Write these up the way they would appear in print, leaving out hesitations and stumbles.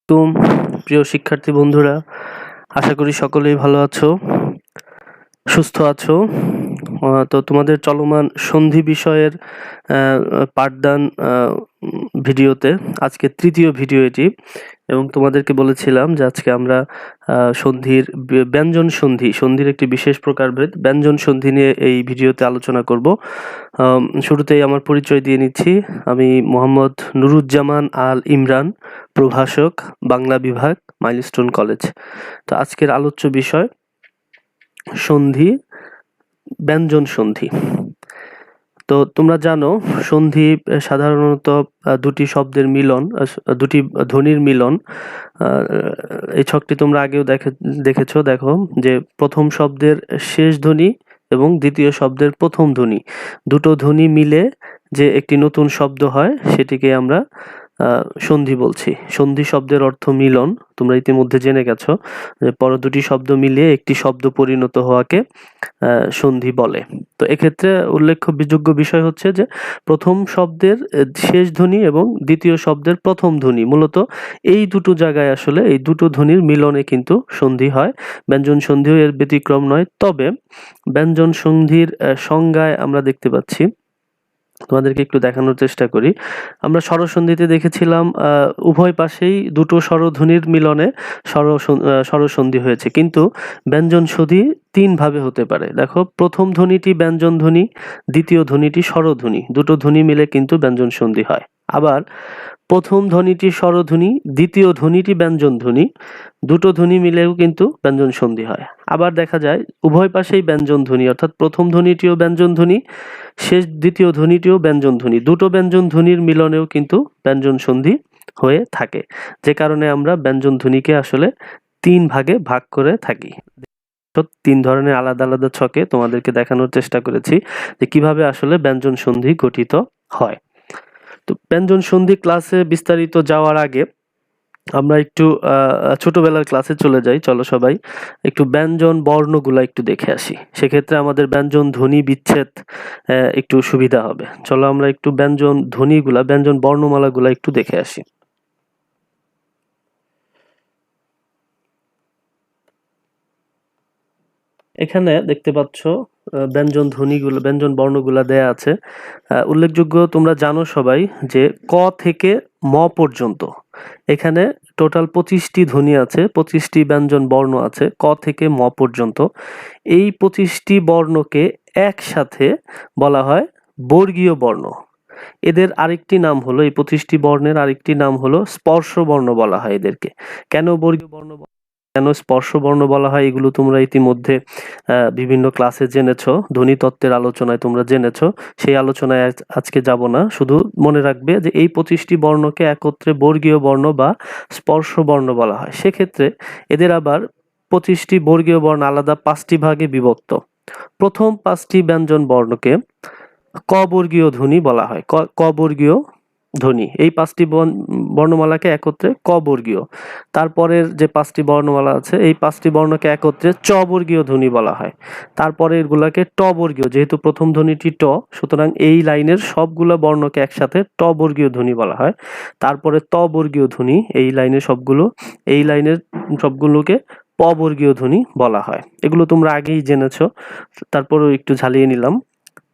তো প্রিয় শিক্ষার্থী বন্ধুরা, আশা করি সকলেই ভালো আছো, সুস্থ আছো। তো তোমাদের চলমান সন্ধি বিষয়ের পাঠদান ভিডিওতে আজকে তৃতীয় ভিডিও এটি, এবং তোমাদেরকে বলেছিলাম যে আজকে আমরা সন্ধির ব্যঞ্জন সন্ধির একটি বিশেষ প্রকারভেদ ব্যঞ্জন সন্ধি নিয়ে এই ভিডিওতে আলোচনা করব। শুরুতেই আমার পরিচয় দিয়ে নিচ্ছি। আমি মোহাম্মদ নুরুজ্জামান আল ইমরান, প্রভাষক, বাংলা বিভাগ, মাইলস্টোন কলেজ। তো আজকের আলোচ্য বিষয় সন্ধি, ব্যঞ্জন সন্ধি। তো তোমরা জানো সন্ধি সাধারণত দুটি শব্দের মিলন, দুটি ধ্বনির মিলন। এই ছকটি তোমরা আগেও দেখেছো। দেখো যে প্রথম শব্দের শেষ ধ্বনি এবং দ্বিতীয় শব্দের প্রথম ধ্বনি, দুটো ধ্বনি মিলে যে একটি নতুন শব্দ হয় সেটিকে আমরা সন্ধি বলছি। সন্ধি শব্দের অর্থ মিলন, তোমরা ইতিমধ্যে জেনে গেছো যে পর দুটি শব্দ মিলিয়ে একটি শব্দ পরিণত হওয়াকে সন্ধি বলে। তো এক্ষেত্রে উল্লেখযোগ্য বিষয় হচ্ছে যে প্রথম শব্দের শেষ ধ্বনি এবং দ্বিতীয় শব্দের প্রথম ধ্বনি, মূলত এই দুটো জায়গায় আসলে এই দুটো ধ্বনির মিলনে কিন্তু সন্ধি হয়। ব্যঞ্জন সন্ধিও এর ব্যতিক্রম নয়। তবে ব্যঞ্জন সন্ধির সংজ্ঞায় আমরা দেখতে পাচ্ছি, তোমাদেরকে একটু দেখানোর চেষ্টা করি। আমরা স্বরসন্ধিতে দেখেছিলাম উভয় পাশেই দুটো স্বরধ্বনির মিলনে স্বরসন্ধি হয়েছে, কিন্তু ব্যঞ্জন সন্ধি তিন ভাবে হতে পারে। দেখো, প্রথম ধ্বনিটি ব্যঞ্জন ধ্বনি, দ্বিতীয় ধ্বনিটি স্বরধ্বনি, দুটো ধ্বনি মিলে কিন্তু ব্যঞ্জন সন্ধি হয়। আবার প্রথম ধ্বনিটি স্বরধ্বনি, দ্বিতীয় ধ্বনিটি ব্যঞ্জন ধ্বনি, দুটো ধ্বনি মিলেও কিন্তু ব্যঞ্জন সন্ধি হয়। আবার দেখা যায় উভয় পাশেই ব্যঞ্জন ধ্বনি, অর্থাৎ প্রথম ধ্বনিটিও ব্যঞ্জন ধ্বনি, দ্বিতীয় ধ্বনিটিও ব্যঞ্জন ধ্বনি, দুটো ব্যঞ্জন ধ্বনির মিলনেও কিন্তু ব্যঞ্জন সন্ধি হয়ে থাকে। যে কারণে আমরা ব্যঞ্জন ধ্বনিকে আসলে তিন ভাগে ভাগ করে থাকি। তিন ধরনের আলাদা আলাদা ছকে তোমাদেরকে দেখানোর চেষ্টা করেছি যে কিভাবে আসলে ব্যঞ্জন সন্ধি গঠিত হয়। তো ব্যঞ্জন সন্ধি ক্লাসে বিস্তারিত যাওয়ার আগে আমরা একটু ছোটবেলার ক্লাসে চলে যাই। চলো সবাই একটু ব্যঞ্জন বর্ণগুলা একটু দেখে আসি, সেক্ষেত্রে আমাদের ব্যঞ্জন ধ্বনি বিচ্ছেদ একটু সুবিধা হবে। চলো আমরা একটু ব্যঞ্জন ধ্বনিগুলা, ব্যঞ্জন বর্ণমালাগুলা একটু দেখে আসি। এখানে দেখতে পাচ্ছ ব্যঞ্জন ধ্বনিগুলো, ব্যঞ্জন বর্ণগুলা দেয়া আছে। উল্লেখযোগ্য, তোমরা জানো সবাই যে ক থেকে ম পর্যন্ত এখানে টোটাল 25টি ধ্বনি আছে, 25টি ব্যঞ্জন বর্ণ আছে ক থেকে ম পর্যন্ত। এই 25টি বর্ণকে একসাথে বলা হয় বর্গীয় বর্ণ। এদের আরেকটি নাম হলো, এই 25টি বর্ণের আরেকটি নাম হলো স্পর্শ বর্ণ বলা হয় এদেরকে। কেন বর্গীয় বর্ণ, কেন স্পর্শ বর্ণ বলা হয়, এগুলো তোমরা ইতিমধ্যে বিভিন্ন ক্লাসে জেনেছো, ধ্বনিতত্ত্বের আলোচনায় তোমরা জেনেছো। সেই আলোচনায় আজকে যাব না। শুধু মনে রাখবে যে এই 25টি বর্ণকে একত্রে বর্গীয় বর্ণ বা স্পর্শ বর্ণ বলা হয়। সেক্ষেত্রে এদের আবার 25টি বর্গীয় বর্ণ আলাদা 5টি ভাগে বিভক্ত। প্রথম 5টি ব্যঞ্জন বর্ণকে ক বর্গীয় ধ্বনি বলা হয়। ক বর্গীয় ধ্বনি, এই 5টি বর্ণমালাকে একত্রে ক বর্গীয়। তারপরের যে 5টি বর্ণমালা আছে এই 5টি বর্ণকে একত্রে চ বর্গীয় ধ্বনি বলা হয়। তারপরে এগুলাকে ট বর্গীয়, যেহেতু প্রথম ধ্বনিটি ট, সুতরাং এই লাইনের সবগুলো বর্ণকে একসাথে ট বর্গীয় ধ্বনি বলা হয়। তারপরে ত বর্গীয় ধ্বনি, এই লাইনের সবগুলোকে প বর্গীয় ধ্বনি বলা হয়। এগুলো তোমরা আগেই জেনেছো, তারপরেও একটু ঝালিয়ে নিলাম।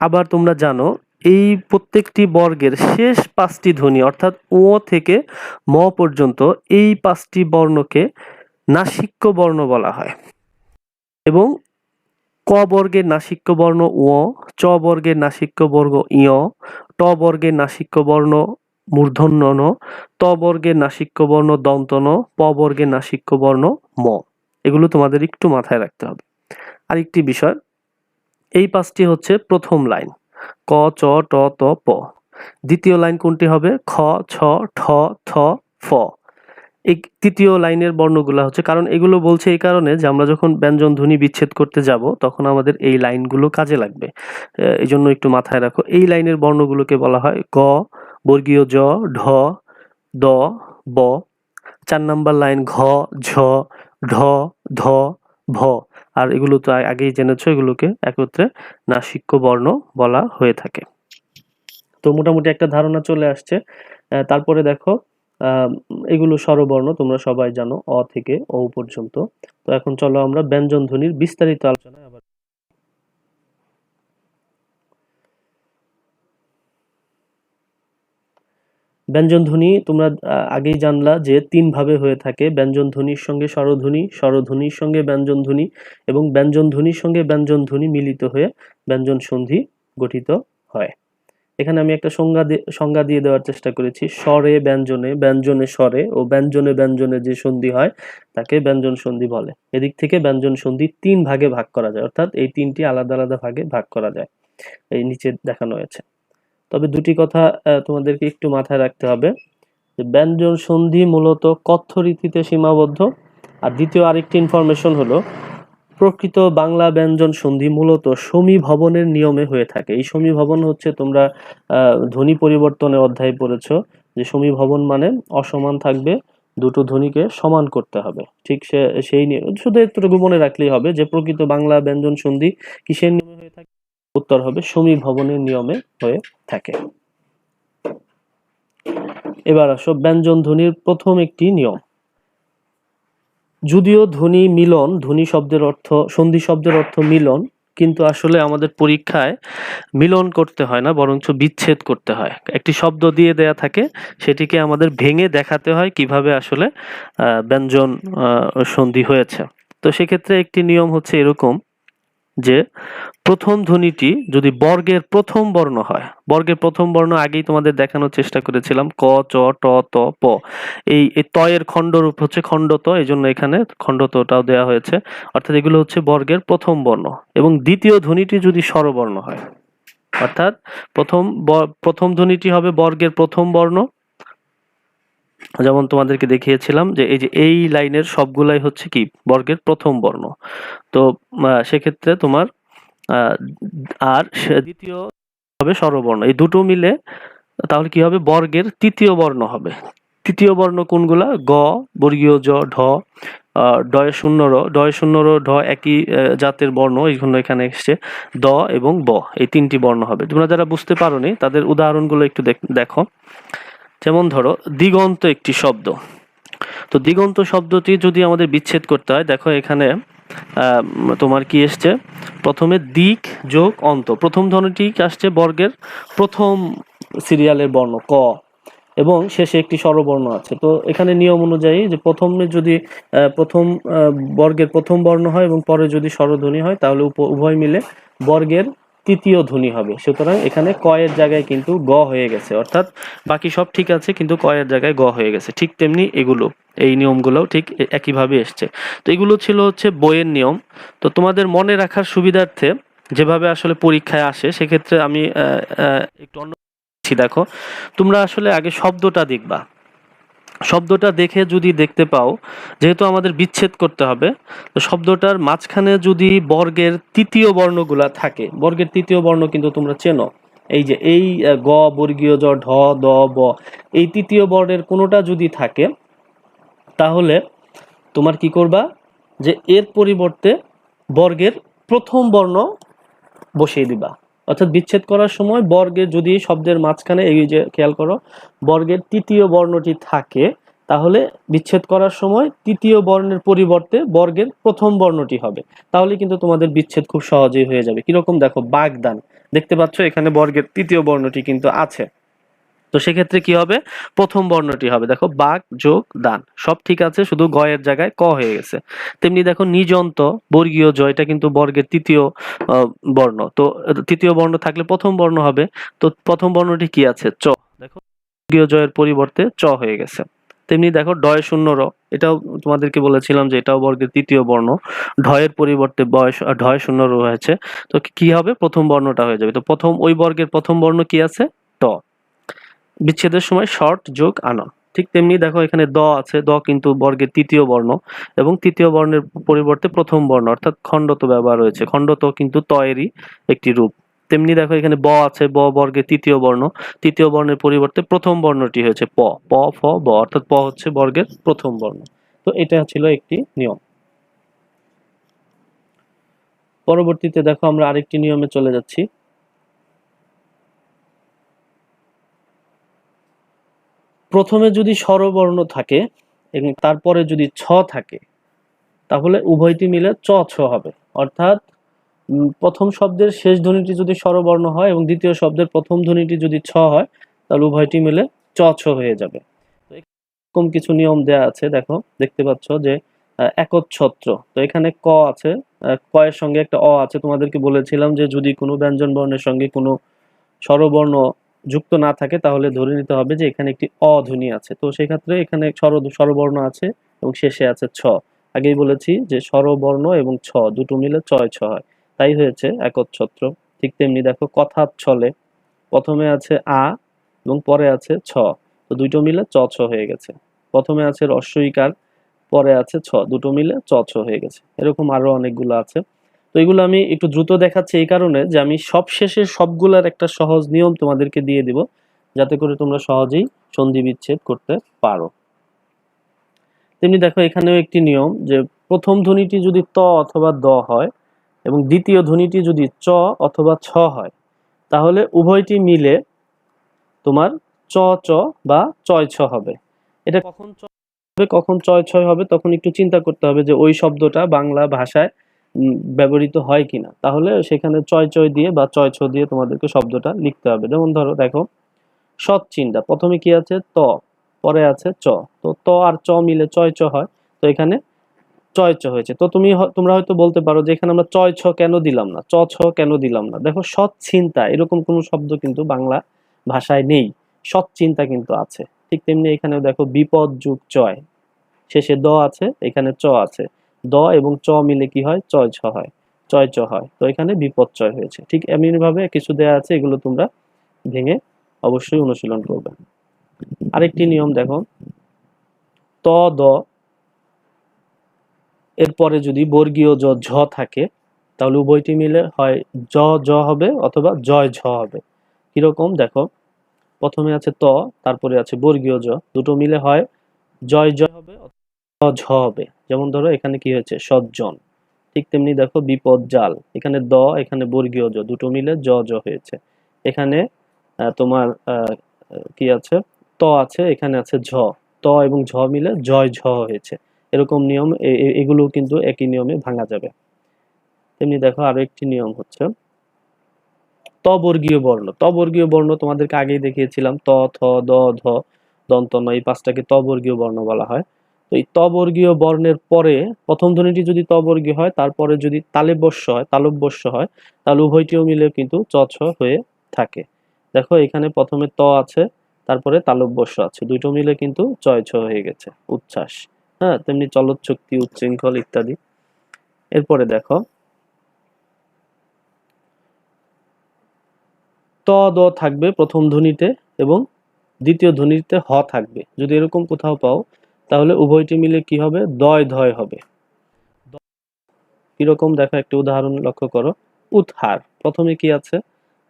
আবার তোমরা জানো এই প্রত্যেকটি বর্গের শেষ 5টি ধ্বনি, অর্থাৎ ও থেকে ম পর্যন্ত, এই 5টি বর্ণকে নাসিক্য বর্ণ বলা হয়। এবং ক বর্গের নাসিক্য বর্ণ ও, চ বর্গের নাসিক্য বর্গ ইয়, ট বর্গের নাসিক্য বর্ণ মূর্ধন্য ন, ত বর্গের নাসিক্য বর্ণ দন্ত ন, প বর্গের নাসিক্য বর্ণ ম। এগুলো তোমাদের একটু মাথায় রাখতে হবে। আরেকটি বিষয়, এই 5টি হচ্ছে প্রথম লাইন, ক চ ট ত প। দ্বিতীয় লাইন কোনটি হবে? খ ছ ঠ থ ফ। এই তৃতীয় লাইনের বর্ণগুলো হচ্ছে, কারণ এগুলো বলছে এই কারণে যে আমরা যখন ব্যঞ্জন ধ্বনি বিচ্ছেদ করতে যাব তখন আমাদের এই লাইনগুলো কাজে লাগবে, এই জন্য একটু মাথায় রাখো। এই লাইনের বর্ণগুলোকে বলা হয় গ বর্গীয় জ, ঢ, দ, ব। 4 নাম্বার লাইন ঘ ঝ ঢ ধ ভ। আর এগুলো তো আগেই জেনেছো, এগুলোকে একত্রে নাসিক্য বর্ণ বলা হয়ে থাকে। তো মোটামুটি একটা ধারণা চলে আসছে। তারপরে দেখো এগুলো স্বরবর্ণ, তোমরা সবাই জানো অ থেকে ও পর্যন্ত। তো এখন চলো আমরা ব্যঞ্জন ধ্বনির বিস্তারিত আলোচনায় আবার। ব্যঞ্জন ধ্বনি তোমরা আগেই জানলা যে ৩ ভাবে হয়ে থাকে। ব্যঞ্জন ধ্বনির সঙ্গে স্বরধ্বনি, স্বরধ্বনির সঙ্গে ব্যঞ্জন ধ্বনি এবং ব্যঞ্জন ধ্বনির সঙ্গে ব্যঞ্জন ধ্বনি মিলিত হয়ে ব্যঞ্জন সন্ধি গঠিত হয়। এখানে আমি একটা সংজ্ঞা দিয়ে দেওয়ার চেষ্টা করেছি। স্বরে ব্যঞ্জনে, ব্যঞ্জনে স্বরে ও ব্যঞ্জনে ব্যঞ্জনে যে সন্ধি হয় তাকে ব্যঞ্জন সন্ধি বলে। এদিক থেকে ব্যঞ্জন সন্ধি ৩ ভাগে ভাগ করা যায়, অর্থাৎ এই ৩টি আলাদা আলাদা ভাগে ভাগ করা যায়। এই নিচে দেখানো হয়েছে। তবে দুটি কথা তোমাদেরকে একটু মাথায় রাখতে হবে যে ব্যঞ্জন সন্ধি মূলত কথ্য রীতিতে সীমাবদ্ধ। আর দ্বিতীয় আরেকটি ইনফরমেশন হলো প্রকৃত বাংলা ব্যঞ্জন সন্ধি মূলত সমীভবনের নিয়মে হয়ে থাকে। এই সমীভবন হচ্ছে তোমরা ধ্বনি পরিবর্তনের অধ্যায় পড়েছো যে সমীভবন মানে অসমান থাকবে, দুটো ধ্বনিকে সমান করতে হবে। ঠিক সেই নিয়ে শুধু এতটুকু মনে রাখলেই হবে যে প্রকৃত বাংলা ব্যঞ্জন সন্ধি কিসের নিয়মে হয়ে থাকে। উত্তর হবে সমীভবনের নিয়মে হয়ে থাকে। এবার আসো ব্যঞ্জন ধ্বনির প্রথম একটি নিয়ম। যদিও ধ্বনি মিলন, ধ্বনি শব্দের অর্থ, সন্ধি শব্দের অর্থ মিলন, কিন্তু আসলে আমাদের পরীক্ষায় মিলন করতে হয় না, বরঞ্চ বিচ্ছেদ করতে হয়। একটি শব্দ দিয়ে দেয়া থাকে, সেটিকে আমাদের ভেঙে দেখাতে হয় কিভাবে আসলে ব্যঞ্জন সন্ধি হয়েছে। তো সেক্ষেত্রে একটি নিয়ম হচ্ছে এরকম যে প্রথম ধ্বনিটি যদি বর্গের প্রথম বর্ণ হয়, বর্গের প্রথম বর্ণ আগেই তোমাদের দেখানোর চেষ্টা করেছিলাম, ক চ ট ত প, এই ত এর খণ্ডরূপ হচ্ছে খণ্ডত, এই জন্য এখানে খণ্ডতটাও দেওয়া হয়েছে। অর্থাৎ এগুলো হচ্ছে বর্গের প্রথম বর্ণ। এবং দ্বিতীয় ধ্বনিটি যদি স্বরবর্ণ হয়, অর্থাৎ প্রথম ধ্বনিটি হবে বর্গের প্রথম বর্ণ, যেমন তোমাদেরকে দেখিয়েছিলাম যে এই লাইনের সবগুলাই হচ্ছে কি বর্গের প্রথম বর্ণ। তো সেক্ষেত্রে তোমার আর দ্বিতীয় হবে স্বরবর্ণ। এই দুটো মিলে তাহলে কি হবে, বর্গের তৃতীয় বর্ণ হবে। তৃতীয় বর্ণ কোনগুলা? গ, বর্গীয় জ, ঢ, ডয় শূন্য র, ডয় শূন্য র, ঢ একই জাতের বর্ণ, এই জন্য এখানে এসছে দ এবং ব, এই 3টি বর্ণ হবে। তোমরা যারা বুঝতে পারোনি তাদের উদাহরণগুলো একটু দেখো। যেমন ধরো দিগন্ত একটি শব্দ। তো দিগন্ত শব্দটি যদি আমাদের বিচ্ছেদ করতে হয়, দেখো এখানে তোমার কি এসছে, প্রথমে দিক যোগ অন্ত, প্রথম ধ্বনিটি আসছে বর্গের প্রথম সিরিয়ালের বর্ণ ক, এবং শেষে একটি স্বরবর্ণ আছে। তো এখানে নিয়ম অনুযায়ী যে প্রথমে যদি প্রথম বর্গের প্রথম বর্ণ হয় এবং পরে যদি স্বরধ্বনি হয়, তাহলে উভয় মিলে বর্গের তৃতীয় ধ্বনি হবে। সুতরাং এখানে ক এর জায়গায় কিন্তু গ হয়ে গেছে, অর্থাৎ বাকি সব ঠিক আছে কিন্তু ক এর জায়গায় গ হয়ে গেছে। ঠিক তেমনি এই নিয়মগুলোও ঠিক একইভাবে এসছে। তো এগুলো ছিল হচ্ছে বইয়ের নিয়ম। তো তোমাদের মনে রাখার সুবিধার্থে যেভাবে আসলে পরীক্ষায় আসে, সেক্ষেত্রে আমি একটু অন্য দেখো, তোমরা আসলে আগে শব্দটা দেখবা। শব্দটা দেখে যদি দেখতে পাও, যেহেতু আমাদের বিচ্ছেদ করতে হবে, তো শব্দটার মাঝখানে যদি বর্গের তৃতীয় বর্ণগুলা থাকে, বর্গের তৃতীয় বর্ণ কিন্তু তোমরা চেনো, এই যে এই গ, বর্গীয় জ, ঢ, দ, ব, এই তৃতীয় বর্ণের কোনোটা যদি থাকে, তাহলে তোমার কি করবা যে এর পরিবর্তে বর্গের প্রথম বর্ণ বসিয়ে দিবা। অর্থাৎ বিচ্ছেদ করার সময় বর্গের যদি শব্দের মাঝখানে, এই যে খেয়াল করো, বর্গের তৃতীয় বর্ণটি থাকে, তাহলে বিচ্ছেদ করার সময় তৃতীয় বর্ণের পরিবর্তে বর্গের প্রথম বর্ণটি হবে। তাহলে কিন্তু তোমাদের বিচ্ছেদ খুব সহজেই হয়ে যাবে। কিরকম দেখো, বাগদান, দেখতে পাচ্ছ এখানে বর্গের তৃতীয় বর্ণটি কিন্তু আছে। তো সেক্ষেত্রে কি হবে, প্রথম বর্ণটি হবে, দেখো বাক যোগ দান, সব ঠিক আছে, শুধু গ এর জায়গায় ক হয়ে গেছে। তেমনি দেখো নিজন্ত বর্গীয় জ, এটা কিন্তু বর্গের তৃতীয় বর্ণ। তো তৃতীয় বর্ণ থাকলে প্রথম বর্ণ হবে, তো প্রথম বর্ণটি কি আছে, চ, দেখো বর্গীয় জ এর পরিবর্তে চ হয়ে গেছে। তেমনি দেখো ডয় শূন্য র, এটাও তোমাদেরকে বলেছিলাম যে এটাও বর্গের তৃতীয় বর্ণ, ঢয়ের পরিবর্তে ঢয় শূন্য র হয়েছে। তো কি হবে, প্রথম বর্ণটা হয়ে যাবে। তো ওই বর্গের প্রথম বর্ণ কি আছে, ট। বিচ্ছেদের সময় শর্ট যোগ আনা। ঠিক তেমনি দেখো এখানে দ আছে, দ কিন্তু বর্গের তৃতীয় বর্ণ, এবং তৃতীয় বর্ণের পরিবর্তে প্রথম বর্ণ, অর্থাৎ খণ্ডত ব্যবহার হয়েছে। খণ্ডত কিন্তু ত এরই একটি রূপ। তেমনি দেখো এখানে ব আছে, ব বর্গের তৃতীয় বর্ণ, তৃতীয় বর্ণের পরিবর্তে প্রথম বর্ণটি হয়েছে প, প ফ ব, অর্থাৎ প হচ্ছে বর্গের প্রথম বর্ণ। তো এটা ছিল একটি নিয়ম। পরবর্তীতে দেখো আমরা আরেকটি নিয়মে চলে যাচ্ছি। প্রথমে যদি স্বরবর্ণ থাকে এবং তারপরে যদি ছ থাকে তাহলে উভয়টি মিলে চ ছ হবে। অর্থাৎ প্রথম শব্দের শেষ ধ্বনিটি যদি স্বরবর্ণ হয় এবং দ্বিতীয় শব্দের প্রথম ধ্বনিটি যদি ছ হয় তাহলে উভয়টি মিলে চ ছ হয়ে যাবে। তো এরকম কিছু নিয়ম দেয়া আছে, দেখো দেখতে পাচ্ছ যে একচ্ছত্র। তো এখানে ক আছে, ক এর সঙ্গে একটা অ আছে। তোমাদেরকে বলেছিলাম যে যদি কোনো ব্যঞ্জন বর্ণের সঙ্গে কোনো স্বরবর্ণ যুক্ত না থাকে তাহলে ধরে নিতে হবে যে এখানে একটি অ ধ্বনি আছে। তো সেক্ষেত্রে এখানে স্বরবর্ণ আছে এবং শেষে আছে ছ। আগেই বলেছি যে স্বরবর্ণ এবং ছ দুটো মিলে চয় ছ হয়, তাই হয়েছে একচ্ছত্র। ঠিক তেমনি দেখো কথার ছলে প্রথমে আছে আ এবং পরে আছে ছ, তো দুটো মিলে চ ছ হয়ে গেছে। প্রথমে আছে রস্বইকার, পরে আছে ছ, দুটো মিলে চ ছ হয়ে গেছে। এরকম আরো অনেকগুলো আছে। তো এগুলো আমি একটু দ্রুত দেখাচ্ছি এই কারণে যে আমি সবশেষে সবগুলার একটা সহজ নিয়ম তোমাদেরকে দিয়ে দিব, যাতে করে তোমরা সহজেই সন্ধি বিচ্ছেদ করতে পারো। তেমনি দেখো এখানেও একটি নিয়ম যে প্রথম ধ্বনিটি যদি ত অথবা দ হয় এবং দ্বিতীয় ধ্বনিটি যদি চ অথবা ছ হয় তাহলে উভয়টি মিলে তোমার চ চ বা চয় ছ হবে। এটা কখন হবে কখন চয় ছয় হবে তখন একটু চিন্তা করতে হবে যে ওই শব্দটা বাংলা ভাষায় ব্যবহৃত হয় কিনা, তাহলে সেখানে চয় চয় দিয়ে বা চয় ছ দিয়ে তোমাদেরকে শব্দটা লিখতে হবে। যেমন ধরো দেখো সৎ চিন্তা, প্রথমে কি আছে ত, পরে আছে চ, তো ত আর চ মিলে চয় চ হয়, তো এখানে চয় চ হয়েছে। তো তোমরা হয়তো বলতে পারো যে এখানে আমরা চয় ছ কেন দিলাম না, চ ছ কেন দিলাম না। দেখো সৎ চিন্তা এরকম কোনো শব্দ কিন্তু বাংলা ভাষায় নেই, সৎ চিন্তা কিন্তু আছে। ঠিক তেমনি এখানেও দেখো বিপদ যুগ চয়, শেষে দ আছে, এখানে চ আছে, দ এবং চ মিলে কি হয় চয় ছ হয়, চয় চ হয়, তো এখানে বিপদচয় হয়েছে। ঠিক এমনি ভাবে কিছু দেয়া আছে, এগুলো তোমরা ভেঙে অবশ্যই অনুশীলন করবে। আরেকটি নিয়ম দেখো, ত দ এরপরে যদি বর্গীয় জ ঝ থাকে তাহলে উভয়টি মিলে হয় জ জ হবে অথবা জয় ঝ হবে। কিরকম দেখো, প্রথমে আছে ত, তারপরে আছে বর্গীয় জ, দুটো মিলে হয় জয় জয় হবে অথবা ঝ হবে। যেমন ধরো এখানে কি হয়েছে সজ্জন। ঠিক তেমনি দেখো বিপদ জাল, এখানে দ এখানে বর্গীয় জ, দুটো মিলে জ জ হয়েছে। এখানে তোমার কি আছে ত আছে, এখানে আছে ঝ, ত এবং ঝ মিলে জয় ঝ হয়েছে। এরকম নিয়ম এগুলো কিন্তু একই নিয়মে ভাঙা যাবে। তেমনি দেখো আরো একটি নিয়ম হচ্ছে তবর্গীয় বর্ণ। তবর্গীয় বর্ণ তোমাদেরকে আগেই দেখিয়েছিলাম, ত থ দ ধ দন্ত ন, এই পাঁচটাকে তবর্গীয় বর্ণ বলা হয়। তো এই তবর্গীয় বর্ণের পরে প্রথম ধ্বনিটি যদি তবর্গীয় হয় তারপরে যদি তালব্যস্য হয় তাহলে উভয়টিও মিলে কিন্তু চ ছ হয়ে থাকে। দেখো এখানে প্রথমে ত আছে, তারপরে তালব্যস্য আছে, দুটো মিলে কিন্তু চয় ছ হয়ে গেছে উচ্ছ্বাস। হ্যাঁ, তেমনি চলচ্চক্তি উচ্ছৃঙ্খল ইত্যাদি। এরপরে দেখো ত দ থাকবে প্রথম ধ্বনিতে এবং দ্বিতীয় ধ্বনিতে হ থাকবে। যদি এরকম কোথাও পাও তাহলে উভয়টি মিলে কি হবে দয় ধয় হবে। কিরকম দেখো একটা উদাহরণ লক্ষ্য করো, উদ্ধার, প্রথমে কি আছে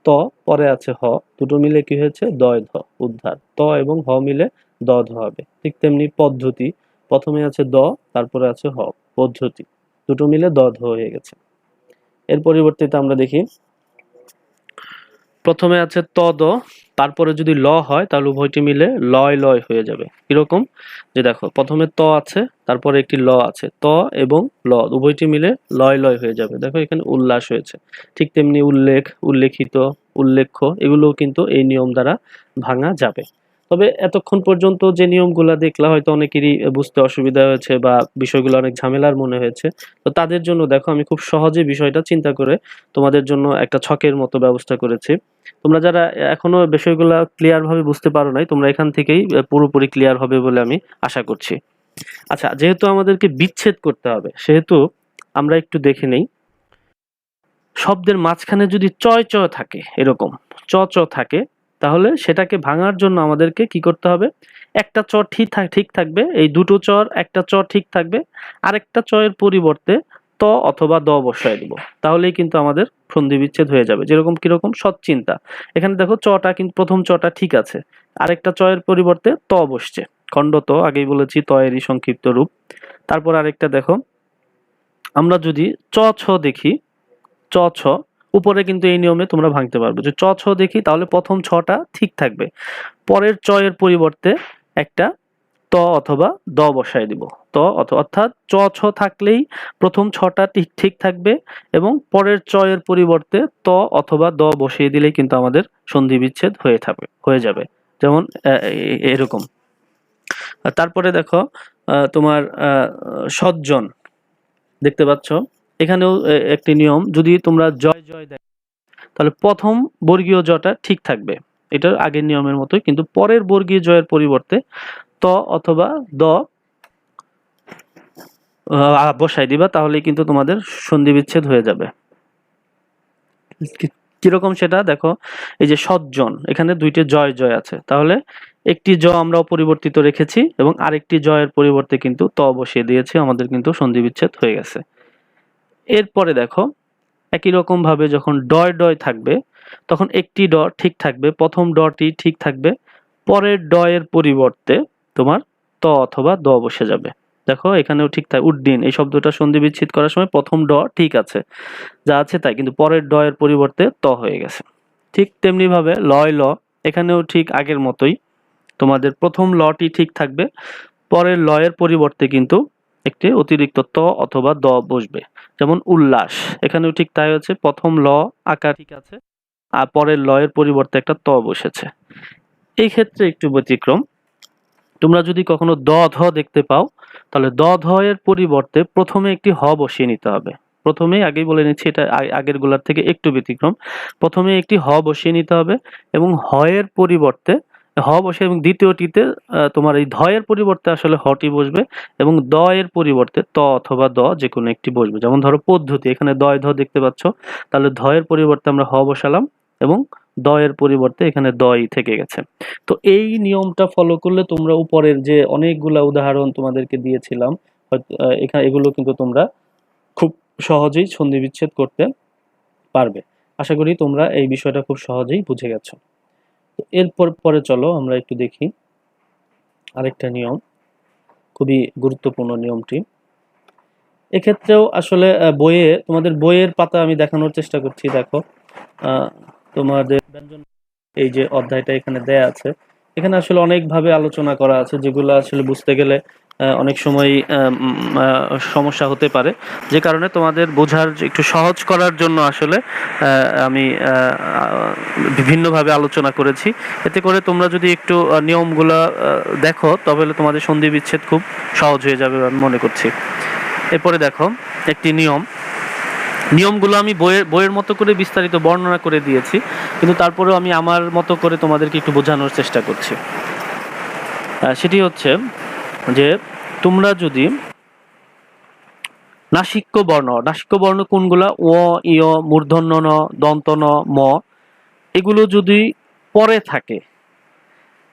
ত, পরে আছে হ, দুটো মিলে কি হয়েছে দয় ধ, উদ্ধার। ত এবং হ মিলে দ ধ হবে। ঠিক তেমনি পদ্ধতি, প্রথমে আছে দ, তারপরে আছে হ, পদ্ধতি, দুটো মিলে দ ধ হয়ে গেছে। এর পরিবর্তিতে আমরা দেখি প্রথমে আছে ত দ, তারপরে যদি ল হয় তাহলে উভয়টি মিলে লয় লয় হয়ে যাবে। কিরকম, যে দেখো প্রথমে ত আছে, তারপরে একটি ল আছে, ত এবং ল উভয়টি মিলে লয় লয় হয়ে যাবে। দেখো এখানে উল্লাস হয়েছে। ঠিক তেমনি উল্লেখ, উল্লেখিত, উল্লেখ্য এগুলোও কিন্তু এই নিয়ম দ্বারা ভাঙা যাবে। তবে এতক্ষণ পর্যন্ত যে নিয়মগুলো দেখলাম হয়তো অনেকেরই বুঝতে অসুবিধা হয়েছে বা বিষয়গুলো অনেক ঝামেলার মনে হয়েছে। তো তাদের জন্য দেখো আমি খুব সহজে বিষয়টা চিন্তা করে তোমাদের জন্য একটা ছকের মতো ব্যবস্থা করেছি। তোমরা যারা এখনো বিষয়গুলো ক্লিয়ার ভাবে বুঝতে পারো নাই, তোমরা এখান থেকেই পুরোপুরি ক্লিয়ার হবে বলে আমি আশা করছি। আচ্ছা, যেহেতু আমাদেরকে বিচ্ছেদ করতে হবে সেহেতু আমরা একটু দেখে নেই, শব্দের মাঝখানে যদি চয় চ থাকে, এরকম চ চ থাকে, তাহলে সেটাকে ভাঙার জন্য আমাদেরকে কি করতে হবে, একটা চ ঠিক থাকবে, এই দুটো চর একটা চ ঠিক থাকবে, আরেকটা চয়ের পরিবর্তে ত অথবা দ বসায় দিব, তাহলেই কিন্তু আমাদের সন্ধি বিচ্ছেদ হয়ে যাবে। যেরকম কিরকম সৎচিন্তা, এখানে দেখো চটা কিন্তু প্রথম চটা ঠিক আছে, আরেকটা চয়ের পরিবর্তে ত বসছে, খণ্ড ত, আগেই বলেছি ত এরই সংক্ষিপ্ত রূপ। তারপর আরেকটা দেখো, আমরা যদি চ ছ দেখি, চ ছ উপরে কিন্তু এই নিয়মে তোমরা ভাঙতে পারবে, যে চ ছ দেখি তাহলে প্রথম ছটা ঠিক থাকবে, পরের চ এর পরিবর্তে একটা ত অথবা দ বসায় দিব। ত অর্থাৎ চ ছ থাকলেই প্রথম ছটা ঠিক ঠিক থাকবে এবং পরের চ এর পরিবর্তে ত অথবা দ বসিয়ে দিলেই কিন্তু আমাদের সন্ধি বিচ্ছেদ হয়ে যাবে। যেমন এরকম। তারপরে দেখো তোমার সজ্জন দেখতে পাচ্ছ, এখানেও একটি নিয়ম, যদি তোমরা জয় জয় দেখো তাহলে প্রথম বর্গীয় জটা ঠিক থাকবে, এটা আগের নিয়মের মতোই, কিন্তু পরের বর্গীয় জয়ের পরিবর্তে ত অথবা দ বসাই দিবা, তাহলে কিন্তু তোমাদের সন্ধি বিচ্ছেদ হয়ে যাবে। কিরকম সেটা দেখো, এই যে সজ্জন, এখানে দুইটি জয় জয় আছে, তাহলে একটি জ আমরা অপরিবর্তিত রেখেছি এবং আরেকটি জয়ের পরিবর্তে কিন্তু ত বসিয়ে দিয়েছি, আমাদের কিন্তু সন্ধি বিচ্ছেদ হয়ে গেছে। এরপরে দেখো একই রকম ভাবে যখন ডয় ডয় থাকবে তখন একটি ড ঠিক থাকবে, প্রথম ডটি ঠিক থাকবে, পরের ডয়ের পরিবর্তে তোমার ত অথবা দ বসে যাবে। দেখো এখানেও ঠিক থাকে, উড্ডিন এই শব্দটা সন্ধি বিচ্ছেদ করার সময় প্রথম ড ঠিক আছে, যা আছে তাই, কিন্তু পরের ড এর পরিবর্তে ত হয়ে গেছে। ঠিক তেমনি ভাবে লয় ল, এখানেও ঠিক আগের মতোই তোমাদের প্রথম লটি ঠিক থাকবে, পরের লয়ের পরিবর্তে কিন্তু একটি অতিরিক্ত ত অথবা দ বসবে। যেমন উল্লাস, এখানেও ঠিক তাই হচ্ছে, প্রথম ল আকার ঠিক আছে আর পরের লয়ের পরিবর্তে একটা ত বসেছে। এই ক্ষেত্রে একটু ব্যতিক্রম, তোমরা যদি কখনো দ ধ দেখতে পাও তাহলে দ ধ এর পরিবর্তে প্রথমে একটি হ বসিয়ে নিতে হবে। প্রথমেই আগেই বলে নিচ্ছি, এটা আগের গুলার থেকে একটু ব্যতিক্রম, প্রথমে একটি হ বসিয়ে নিতে হবে এবং হ এর পরিবর্তে হ বসে এবং দ্বিতীয়টিতে তোমার এই ধ এর পরিবর্তে আসলে হটি বসবে এবং দ এর পরিবর্তে ত অথবা দ যে কোনো একটি বসবে। যেমন ধরো পদ্ধতি, এখানে দয় ধ দেখতে পাচ্ছ, তাহলে ধ এর পরিবর্তে আমরা হ বসালাম এবং দ এর পরিবর্তে এখানে দই থেকে গেছে। তো এই নিয়মটা ফলো করলে তোমরা উপরের যে অনেকগুলা উদাহরণ তোমাদেরকে দিয়েছিলাম, এখানে এগুলো কিন্তু তোমরা খুব সহজেই সন্ধি বিচ্ছেদ করতে পারবে। আশা করি তোমরা এই বিষয়টা খুব সহজেই বুঝে গেছো। এরপর পরে চলো আমরা একটু দেখি আরেকটা নিয়ম, খুবই গুরুত্বপূর্ণ নিয়মটি। এক্ষেত্রেও আসলে বইয়ে, তোমাদের বইয়ের পাতা আমি দেখানোর চেষ্টা করছি। দেখো তোমাদের ব্যঞ্জন এই যে অধ্যায়টা এখানে দেয়া আছে, এখানে আসলে অনেকভাবে আলোচনা করা আছে, যেগুলো আসলে বুঝতে গেলে অনেক সময় সমস্যা হতে পারে, যে কারণে তোমাদের বোঝার একটু সহজ করার জন্য আসলে আমি বিভিন্নভাবে আলোচনা করেছি। এতে করে তোমরা যদি একটু নিয়মগুলো দেখো তাহলে তোমাদের সন্ধি বিচ্ছেদ খুব সহজ হয়ে যাবে আমি মনে করছি। এরপরে দেখো একটি নিয়মগুলো আমি বইয়ের মতো করে বিস্তারিত বর্ণনা করে দিয়েছি, কিন্তু তারপরেও আমি আমার মতো করে তোমাদেরকে একটু বোঝানোর চেষ্টা করছি। সেটি হচ্ছে যে তোমরা যদি নাসিক্য বর্ণ কোনগুলা, ও ইয় মূর্ধন্য ন দন্ত ন ম, এগুলো যদি পরে থাকে,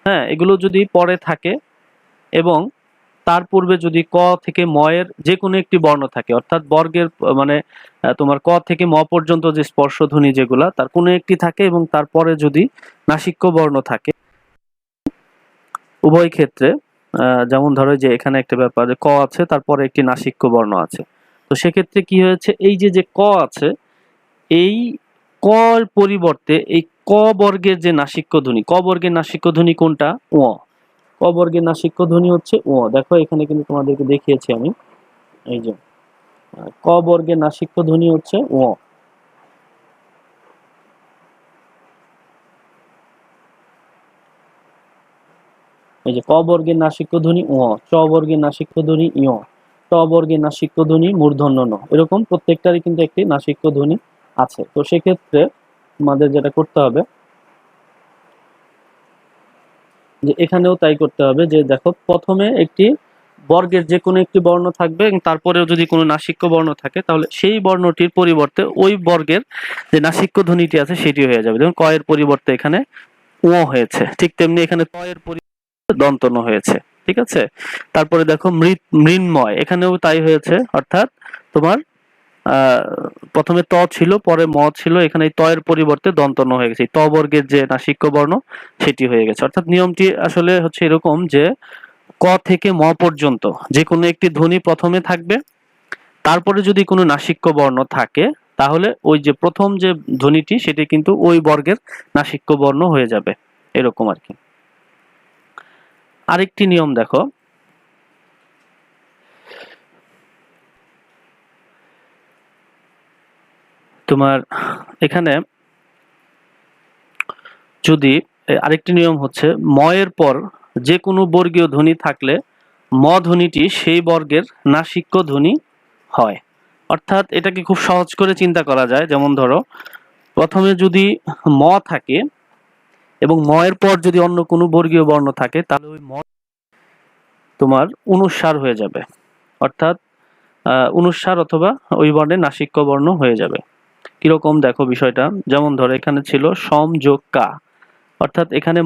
হ্যাঁ এগুলো যদি পরে থাকে এবং তার পূর্বে যদি ক থেকে ম এর যে কোনো একটি বর্ণ থাকে, অর্থাৎ বর্গের মানে তোমার ক থেকে ম পর্যন্ত যে স্পর্শধ্বনি যেগুলা তার কোনো একটি থাকে এবং তারপরে যদি নাসিক্য বর্ণ থাকে, উভয় ক্ষেত্রে যেমন ধরো যে এখানে একটা ব্যাপার, যে ক আছে তারপরে একটি নাসিক্য বর্ণ আছে, তো সেক্ষেত্রে কি হয়েছে, এই যে ক আছে, এই ক এর পরিবর্তে এই ক বর্গের যে নাসিক্য ধ্বনি, ক বর্গের নাসিক্য ধ্বনি কোনটা, ও। ক বর্গের নাসিক্য ধ্বনি হচ্ছে ও। দেখো এখানে কিন্তু তোমাদেরকে দেখিয়েছি আমি, এই যে ক বর্গের নাসিক্য ধ্বনি হচ্ছে ও। এই যে ক বর্গের নাসিক্য ধ্বনি ও, চ বর্গের নাসিক্য ধ্বনি ইয়, ট বর্গের নাসিক্য ধ্বনি মূর্ধন্য ন, এরকম প্রত্যেকটারই কিন্তু একটি নাসিক্য ধ্বনি আছে। তো সেক্ষেত্রে আমাদের যেটা করতে হবে, যে এখানেও তাই করতে হবে, যে দেখো প্রথমে একটি বর্গের যে কোনো একটি বর্ণ থাকবে এবং তারপরেও যদি কোনো নাসিক্য বর্ণ থাকে তাহলে সেই বর্ণটির পরিবর্তে ওই বর্গের যে নাসিক্য ধ্বনিটি আছে সেটি হয়ে যাবে। যেমন ক এর পরিবর্তে এখানে ও হয়েছে, ঠিক তেমনি এখানে ত এর পরিবর্তে দন্ত ন হয়েছে, ঠিক আছে। তারপরে দেখো মৃন্ময়, এখানেও তাই হয়েছে, অর্থাৎ তোমার প্রথমে ত ছিল পরে ম ছিল, এখানে ত এর পরিবর্তে দন্ত ন হয়ে গেছে, ত বর্গের যে নাসিক্য বর্ণ সেটি হয়ে গেছে। অর্থাৎ নিয়মটি আসলে হচ্ছে এরকম যে ক থেকে ম পর্যন্ত যে কোনো একটি ধ্বনি প্রথমে থাকবে, তারপরে যদি কোনো নাসিক্য বর্ণ থাকে তাহলে ওই যে প্রথম যে ধ্বনিটি সেটি কিন্তু ওই বর্গের নাসিক্য বর্ণ হয়ে যাবে, এরকম আর কি। আরেকটি নিয়ম দেখো, তোমার এখানে যদি আরেকটি নিয়ম হচ্ছে ময়ের পর যে কোনো বর্গীয় ধ্বনি থাকলে ম ধ্বনিটি সেই বর্গের নাসিক্য ধ্বনি হয়। অর্থাৎ এটাকে খুব সহজ করে চিন্তা করা যায়। যেমন ধরো, প্রথমে যদি ম থাকে এবং ম এর পর যদি অন্য কোনো বর্গীয় বর্ণ থাকে, তাহলে ওই ম তোমার অনুস্বার হয়ে যাবে। অর্থাৎ অনুস্বার অথবা ওই বর্ণের নাসিক্য বর্ণ হয়ে যাবে। কিরকম দেখো বিষয়টা, যেমন ধরো এখানে ছিল সম যোগ কা, অর্থাৎ এখানে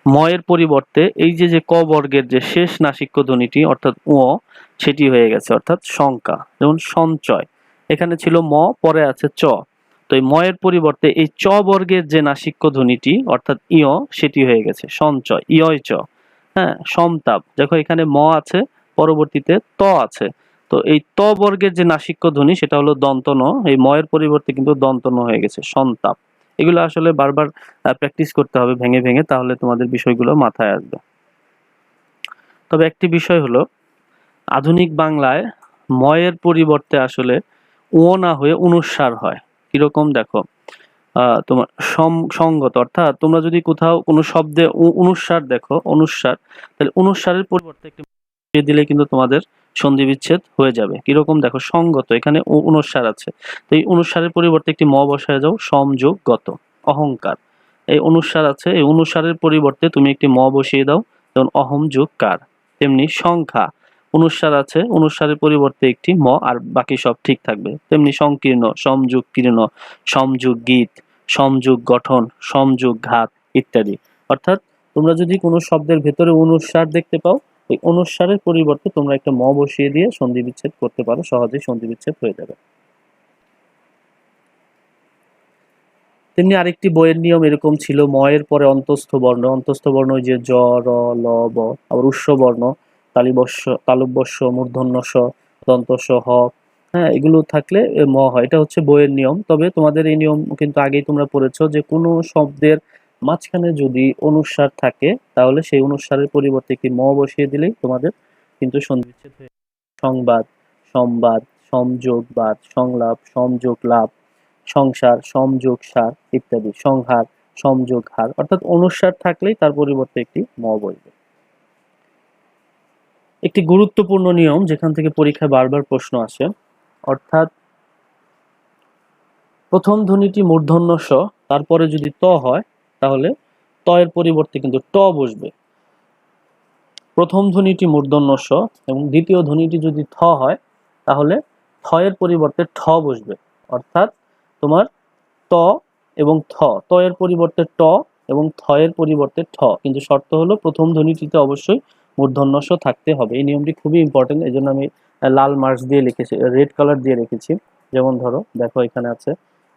ম এর পরিবর্তে এই যে ক বর্গের যে শেষ নাসিক্য ধ্বনিটি অর্থাৎ ও, সেটি হয়ে গেছে, অর্থাৎ সংকা। যেমন সঞ্চয়, এখানে ছিল ম, পরে আছে চ, তো এই ম এর পরিবর্তে এই চ বর্গের যে নাসিক্য ধ্বনিটি অর্থাৎ ইয়, সেটি হয়ে গেছে সঞ্চয়, ইয় চ। হ্যাঁ, সমতাপ, দেখো এখানে ম আছে, পরবর্তীতে ত আছে, তো এই ত বর্গের যে নাসিক্য ধ্বনি সেটা হলো দন্ত ন, এই ম এর পরিবর্তে কিন্তু দন্ত ন হয়ে গেছে সন্তাপ। এগুলো আসলে বারবার প্র্যাকটিস করতে হবে ভেঙে ভেঙে, তাহলে তোমাদের বিষয়গুলো মাথায় আসবে। তবে একটি বিষয় হলো, আধুনিক বাংলায় ময়ের পরিবর্তে আসলে ও না হয়ে অনুস্বার হয়। কিরকম দেখো, তোমার সঙ্গত, অর্থাৎ তোমরা যদি কোথাও কোনো শব্দে অনুস্বার দেখো, অনুস্বার, তাহলে অনুস্বারের পরিবর্তে একটি দিয়ে দিলে কিন্তু তোমাদের সন্ধি বিচ্ছেদ হয়ে যাবে। কিরকম দেখো, সঙ্গত, এখানে অনুস্বার আছে, তো এই অনুস্বারের পরিবর্তে একটি ম বসায় যাও, সমযোগ গত। অহংকার, এই অনুস্বার আছে, এই অনুস্বারের পরিবর্তে তুমি একটি ম বসিয়ে দাও, যেমন অহম যোগ কার। তেমনি সংখ্যা, অনুস্বার আছে, অনুস্বারের পরিবর্তে একটি ম, আর বাকি সব ঠিক থাকবে। তেমনি সংকীর্ণ, সমযোগ কীর্ণ, সমযোগ গীত, সমযোগ গঠন, সমযোগ ঘাত ইত্যাদি। অর্থাৎ তোমরা যদি কোনো শব্দের ভেতরে অনুস্বার দেখতে পাও, এই অনুস্বারের পরিবর্তে তোমরা একটা ম বসিয়ে দিয়ে সন্ধি বিচ্ছেদ করতে পারো, সহজেই সন্ধি বিচ্ছেদ হয়ে যাবে। তেমনি আরেকটি বইয়ের নিয়ম এরকম ছিল, ম এর পরে অন্তস্থ বর্ণ, অন্তস্থ বর্ণ ওই যে জ, র, ল, ব, আবার উষ্ণ বর্ণ, তালব্যস্য, মূর্ধন্য ষ, দন্ত স, হ, হ্যাঁ, এগুলো থাকলে ম হয়। এটা হচ্ছে বইয়ের নিয়ম। তবে তোমাদের এই নিয়ম কিন্তু আগেই তোমরা পড়েছো, যে কোনো শব্দের মাঝখানে যদি অনুস্বার থাকে, তাহলে সেই অনুস্বারের পরিবর্তে একটি ম বসিয়ে দিলেই তোমাদের কিন্তু সন্ধি বিচ্ছেদ হয়ে যাবে। সংবাদ, সম্বাদ, সংযোগবাদ, সংলাপ, সংযোগ লাভ, সংসার, সমযোগ সার ইত্যাদি, সংহার, সমযোগ হার, অর্থাৎ অনুস্বার থাকলেই তার পরিবর্তে একটি ম বসবে। একটি গুরুত্বপূর্ণ নিয়ম যেখান থেকে পরীক্ষায় বারবার প্রশ্ন আসে, অর্থাৎ প্রথম ধ্বনিটি মূর্ধন্য স, তারপরে যদি ত হয়, তাহলে ত এর পরিবর্তে কিন্তু ট বসবে। প্রথম ধ্বনিটি মূর্ধন্য স এবং দ্বিতীয় ধ্বনিটি যদি থ হয়, তাহলে থ এর পরিবর্তে ঠ বসবে। অর্থাৎ তোমার ত এবং থ, ত এর পরিবর্তে ট এবং থ এর পরিবর্তে ঠ, কিন্তু শর্ত হলো প্রথম ধ্বনিটিতে অবশ্যই মূর্ধন্য স থাকতে হবে। এই নিয়মটি খুবই ইম্পর্টেন্ট, এই জন্য আমি লাল মার্কস দিয়ে লিখেছি, রেড কালার দিয়ে রেখেছি। যেমন ধরো দেখো এখানে আছে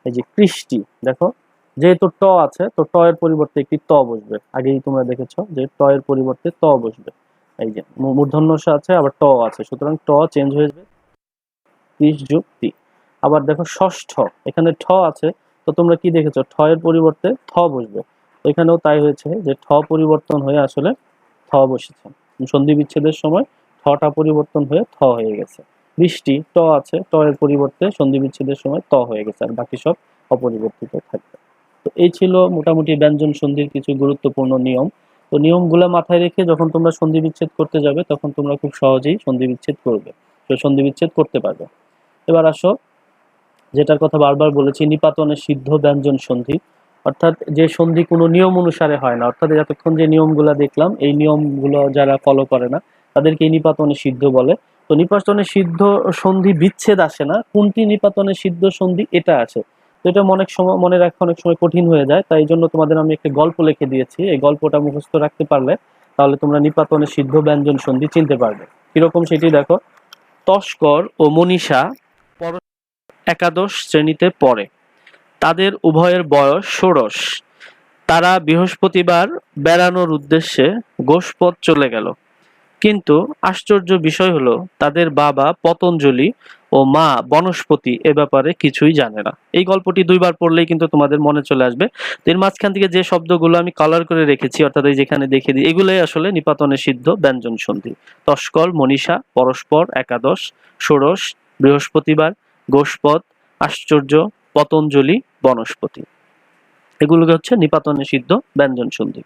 এই যে কৃষ্টি, দেখো যেহেতু ট আছে, তো ট এর পরিবর্তে একটি ত বসবে। আগেই তোমরা দেখেছো যে ট এর পরিবর্তে ত বসবে, এই যে মূর্ধন্য স আছে, আবার ট আছে, সুতরাং ট চেঞ্জ হয়ে যাবে 30 যোগ টি। আবার দেখো ষষ্ঠ, এখানে ঠ আছে, তো তোমরা কি দেখেছো, ঠ এর পরিবর্তে থ বসবে, এখানেও তাই হয়েছে যে ঠ পরিবর্তন হয়ে আসলে থ বসেছে। সন্ধি বিচ্ছেদের সময় ঠটা পরিবর্তন হয়ে থ হয়ে গেছে। বৃষ্টি, ট আছে, ট এর পরিবর্তে সন্ধি বিচ্ছেদের সময় ত হয়ে গেছে, আর বাকি সব অপরিবর্তিত থাকবে। তো এই ছিল মোটামুটি ব্যঞ্জন সন্ধির কিছু গুরুত্বপূর্ণ নিয়ম। তো নিয়মগুলো মাথায় রেখে যখন তোমরা সন্ধি বিচ্ছেদ করতে যাবে, তখন তোমরা খুব সহজেই সন্ধি বিচ্ছেদ করবে, তো সন্ধি বিচ্ছেদ করতে পারবে। এবার আসো, যেটার কথা বারবার বলেছি, নিপাতনে সিদ্ধ ব্যঞ্জন সন্ধি, অর্থাৎ যে সন্ধি কোনো নিয়ম অনুসারে হয় না, অর্থাৎ এতক্ষণ যে নিয়মগুলো দেখলাম, এই নিয়মগুলো যারা ফলো করে না, তাদেরকে নিপাতনে সিদ্ধ বলে। তো নিপাতনে সিদ্ধ সন্ধি বিচ্ছেদ আসে না, কোনটি নিপাতনে সিদ্ধ সন্ধি এটা আছে। তো এটা অনেক সময় মনে রাখা অনেক সময় কঠিন হয়ে যায়, তাই জন্য তোমাদের আমি একটা গল্প লিখে দিয়েছি, এই গল্পটা মুখস্থ রাখতে পারলে তাহলে তোমরা নিপাতনে সিদ্ধ ব্যঞ্জন সন্ধি চিনতে পারবে। কিরকম সেটি দেখো, তস্কর ও মনীষা একাদশ শ্রেণীতে পড়ে, তাদের উভয়ের বয়স ১৬। তারা বৃহস্পতিবার বেড়ানোর উদ্দেশ্যে গোষ্পদ চলে গেল, কিন্তু আশ্চর্য বিষয় হলো তাদের বাবা পতঞ্জলি ও ও মা বনস্পতি এ ব্যাপারে কিছুই জানে না। এই গল্পটি ২ বার পড়লেই কিন্তু তোমাদের মনে চলে আসবে। তো এর মাঝখান থেকে যে শব্দগুলো আমি কালার করে রেখেছি, অর্থাৎ এই যেখানে দেখিয়ে দিই, এগুলোই আসলে নিপাতনে সিদ্ধ ব্যঞ্জন সন্ধি। তস্কর, মনীষা, পরস্পর, একাদশ, ষোড়শ, বৃহস্পতিবার, গোষ্পদ, আশ্চর্য, পতঞ্জলি, বনস্পতি। এগুলোকে হচ্ছে নিপাতনে সিদ্ধ ব্যঞ্জন সন্ধি।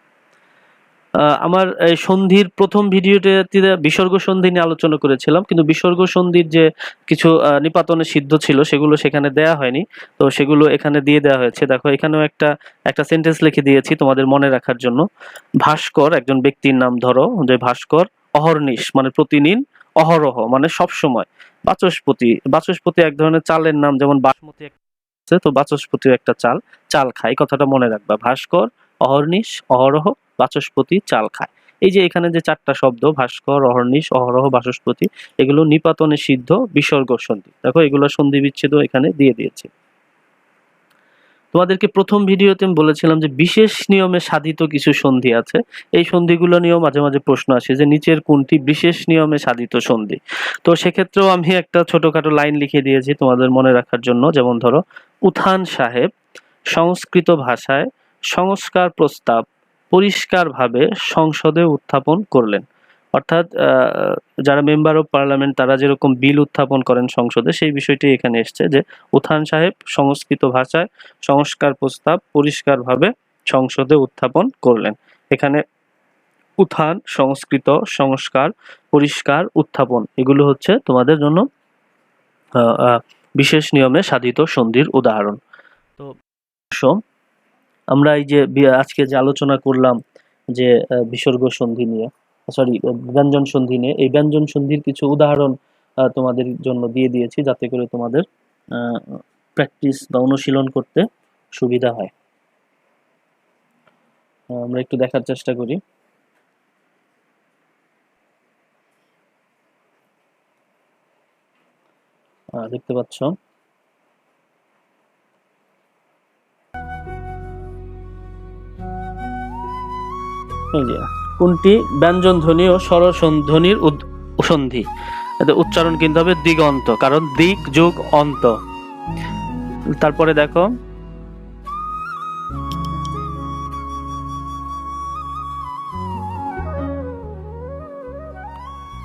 আমার এই সন্ধির প্রথম ভিডিওতে বিসর্গ সন্ধি নিয়ে আলোচনা করেছিলাম, কিন্তু বিসর্গ সন্ধির যে কিছু নিপাতনে সিদ্ধ ছিল সেগুলো সেখানে দেয়া হয়নি, তো সেগুলো এখানে দিয়ে দেওয়া হয়েছে। দেখো এখানেও একটা সেন্টেন্স লিখে দিয়েছি তোমাদের মনে রাখার জন্য। ভাস্কর একজন ব্যক্তির নাম, ধরো যে ভাস্কর অহর্নিশ মানে প্রতিদিন, অহরহ মানে সব সময়, বাচস্পতি এক ধরনের চালের নাম, যেমন বাসমতি আছে, তো বাচস্পতিও একটা চাল খায়, কথাটা মনে রাখবা। ভাস্কর অহর্নিশ, অহরহ, বাচস্পতি চাল খায়। এই যে এখানে যে ৪টা শব্দ ভাস্কর, অহর্নিশ, অহরহ, বাচস্পতি, এগুলো নিপাতনে সিদ্ধ বিসর্গ সন্ধি। দেখো এগুলো সন্ধি বিচ্ছেদও এখানে দিয়ে দিয়েছি। তোমাদেরকে প্রথম ভিডিওতে আমি বলেছিলাম যে বিশেষ নিয়মে সাধিত কিছু সন্ধি আছে। এই সন্ধিগুলো নিয়েও মাঝে মাঝে প্রশ্ন আসে যে নিচের কোনটি বিশেষ নিয়মে সাধিত সন্ধি। তো সেক্ষেত্রেও আমি একটা ছোটখাটো লাইন লিখে দিয়েছি তোমাদের মনে রাখার জন্য। যেমন ধরো, উত্থান সাহেব সংস্কৃত ভাষায় সংস্কার প্রস্তাব পরিষ্কারভাবে সংসদে উত্থাপন করলেন। অর্থাৎ যারা মেম্বার অফ পার্লামেন্ট তারা যেরকম বিল উত্থাপন করেন সংসদে, সেই বিষয়টি এখানে এসছে যে উত্থান সাহেব সংস্কৃত ভাষায় সংস্কার প্রস্তাব পরিষ্কারভাবে সংসদে উত্থাপন করলেন। এখানে উত্থান, সংস্কৃত, সংস্কার, পরিষ্কার, উত্থাপন, এগুলো হচ্ছে তোমাদের জন্য বিশেষ নিয়মে সাধিত সন্ধির উদাহরণ। তো আমরা এই যে আজকে যে আলোচনা করলাম যে বিসর্গ সন্ধি নিয়ে, সরি ব্যঞ্জন সন্ধি নিয়ে, এই ব্যঞ্জন সন্ধির কিছু উদাহরণ তোমাদের জন্য দিয়ে দিয়েছি, যাতে করে তোমাদের প্র্যাকটিস বা অনুশীলন করতে সুবিধা হয়। আমরা একটু দেখার চেষ্টা করি। দেখতে পাচ্ছ এই যে কোনটি ব্যঞ্জন ধ্বনি ও স্বর ধ্বনির সন্ধি। উচ্চারণ কিন্তু হবে দিগন্ত, কারণ দিক যোগ অন্ত। তারপরে দেখো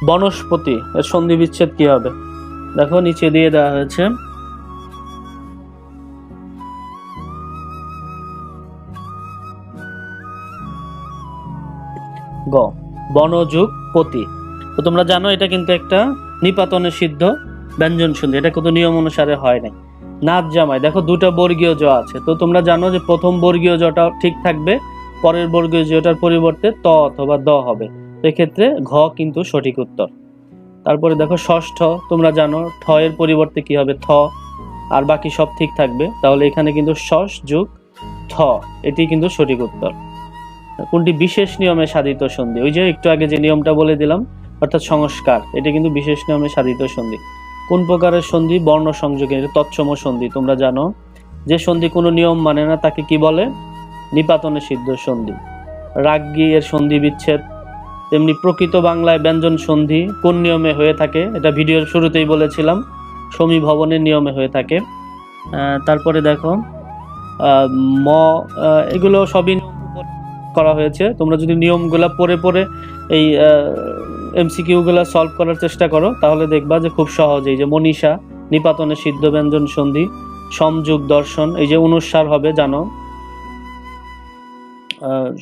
বনস্পতি, এর সন্ধি বিচ্ছেদ কি হবে? দেখো নিচে দিয়ে দেওয়া হয়েছে। গ, বনযোগ পতি। তো তোমরা জানো এটা কিন্তু একটা নিপাতনে সিদ্ধ ব্যঞ্জন সন্ধি, এটা কিন্তু নিয়ম অনুসারে হয় নাই। নাচ জামাই, দেখো দুটো বর্গীয় জ আছে, তো তোমরা জানো যে প্রথম বর্গীয় জটা ঠিক থাকবে, পরের বর্গীয় জটার পরিবর্তে ত অথবা দ হবে, এক্ষেত্রে ঘ কিন্তু সঠিক উত্তর। তারপরে দেখো ষষ্ঠ, তোমরা জানো ঠ এর পরিবর্তে কি হবে? থ, আর বাকি সব ঠিক থাকবে, তাহলে এখানে কিন্তু ষষ যোগ থ, এটি কিন্তু সঠিক উত্তর। কোনটি বিশেষ নিয়মে সাধিত সন্ধি? ওই যে একটু আগে যে নিয়মটা বলে দিলাম, অর্থাৎ সংস্কার, এটা কিন্তু বিশেষ নিয়মে সাধিত সন্ধি। কোন প্রকারের সন্ধি? বর্ণ সংযোগে, এটা তৎসম সন্ধি। তোমরা জানো যে সন্ধি কোনো নিয়ম মানে না তাকে কি বলে? নিপাতনে সিদ্ধ সন্ধি। রাজ্ঞী এর সন্ধি বিচ্ছেদ। তেমনি প্রকৃত বাংলায় ব্যঞ্জন সন্ধি কোন নিয়মে হয়ে থাকে? এটা ভিডিওর শুরুতেই বলেছিলাম, সমীভবনের নিয়মে হয়ে থাকে। তারপরে দেখো ম, এগুলো সবই করা হয়েছে। তোমরা যদি নিয়মগুলা পড়ে পড়ে এই এমসিকিউ গুলা সলভ করার চেষ্টা করো, তাহলে দেখবা যে খুব সহজেই, যে মনীষা নিপাতনে সিদ্ধ ব্যঞ্জন সন্ধি, সমযোগ দর্শন, এই যে অনুসার হবে জানো,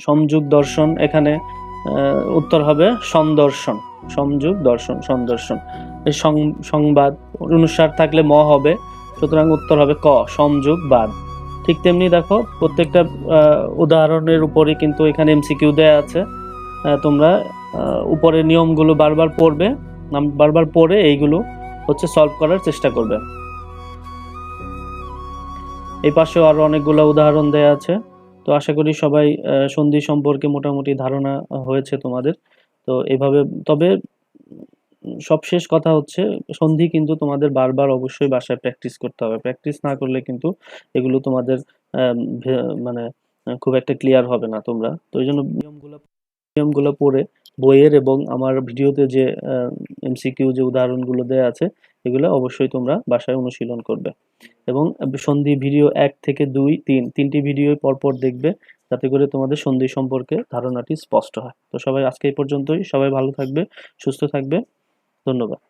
সমযোগ দর্শন, এখানে উত্তর হবে সমদর্শন, সমযোগ দর্শন সমদর্শন। এই সংবাদ অনুসার থাকলে ম হবে, সুতরাং উত্তর হবে ক, সমযোগ বাদ। ঠিক তেমনি দেখো প্রত্যেকটা উদাহরণের উপরে কিন্তু এখানে এমসিকিউ দেয়া আছে, তোমরা উপরের নিয়মগুলো বারবার পড়বে, বারবার পড়ে এইগুলো হচ্ছে সলভ করার চেষ্টা করবে। এই পাশেও আরো অনেকগুলো উদাহরণ দেয়া আছে। তো আশা করি সবাই সন্ধি সম্পর্কে মোটামুটি ধারণা হয়েছে তোমাদের। তো এভাবে, তবে সবশেষ কথা হচ্ছে সন্ধি কিন্তু তোমাদের বারবার অবশ্যই বাসায় প্র্যাকটিস করতে হবে। প্র্যাকটিস না করলে কিন্তু এগুলো তোমাদের মানে খুব একটা ক্লিয়ার হবে না তোমরা। তো এই জন্য নিয়মগুলো পড়ে বইয়ের এবং আমার ভিডিওতে যে এমসিকিউ যে উদাহরণগুলো দেয়া আছে এগুলো অবশ্যই তোমরা বাসায় অনুশীলন করবে এবং সন্ধি ভিডিও 1 থেকে 2, 3 তিনটি ভিডিও পরপর দেখবে যাতে করে তোমাদের সন্ধি সম্পর্কে ধারণাটি স্পষ্ট হয়। তো সবাই আজকে এই পর্যন্তই। সবাই ভালো থাকবে, সুস্থ থাকবে। ধন্যবাদ।